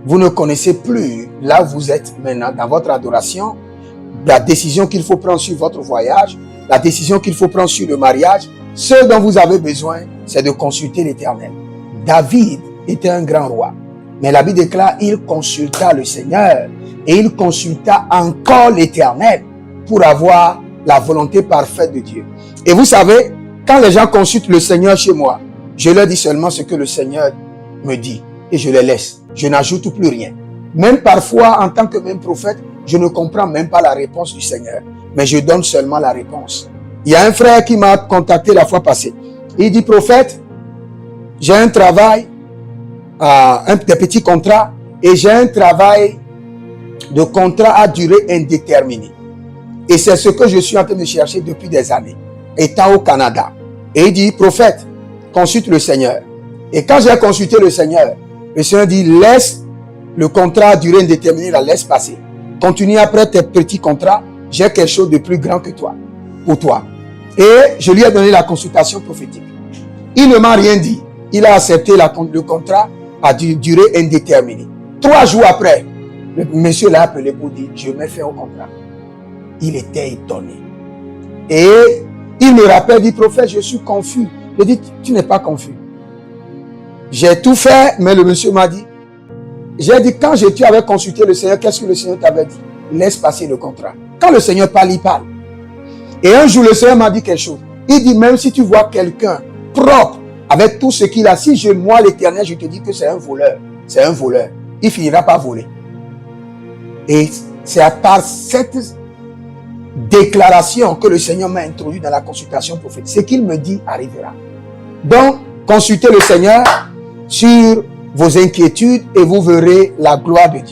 Vous ne connaissez plus, là où vous êtes maintenant, dans votre adoration, la décision qu'il faut prendre sur votre voyage, la décision qu'il faut prendre sur le mariage. Ce dont vous avez besoin, c'est de consulter l'Éternel. David était un grand roi. Mais la Bible déclare, il consulta le Seigneur et il consulta encore l'Éternel pour avoir la volonté parfaite de Dieu. Et vous savez, quand les gens consultent le Seigneur chez moi, je leur dis seulement ce que le Seigneur me dit et je les laisse. Je n'ajoute plus rien. Même parfois, en tant que même prophète, je ne comprends même pas la réponse du Seigneur, mais je donne seulement la réponse. Il y a un frère qui m'a contacté la fois passée. Il dit, prophète, j'ai un travail, des petits contrats, et j'ai un travail de contrat à durée indéterminée. Et c'est ce que je suis en train de chercher depuis des années, étant au Canada. Et il dit, prophète, consulte le Seigneur. Et quand j'ai consulté le Seigneur dit, laisse le contrat à durée indéterminée, la laisse passer. Continue après tes petits contrats, j'ai quelque chose de plus grand que toi, pour toi. Et je lui ai donné la consultation prophétique. Il ne m'a rien dit. Il a accepté le contrat à durée indéterminée. 3 jours après, le monsieur l'a appelé pour dire, je mets fin au contrat. Il était étonné. Et il me rappelle, dit, prophète, je suis confus. Je dis, tu n'es pas confus. J'ai tout fait, mais le monsieur m'a dit, j'ai dit, quand tu avais consulté le Seigneur, qu'est-ce que le Seigneur t'avait dit? Laisse passer le contrat. Quand le Seigneur parle, il parle. Et un jour, le Seigneur m'a dit quelque chose. Il dit, même si tu vois quelqu'un propre, avec tout ce qu'il a, si moi, l'Éternel, je te dis que c'est un voleur. C'est un voleur. Il finira par voler. Et c'est à part cette déclaration que le Seigneur m'a introduit dans la consultation prophétique. Ce qu'il me dit arrivera. Donc, consultez le Seigneur sur vos inquiétudes et vous verrez la gloire de Dieu.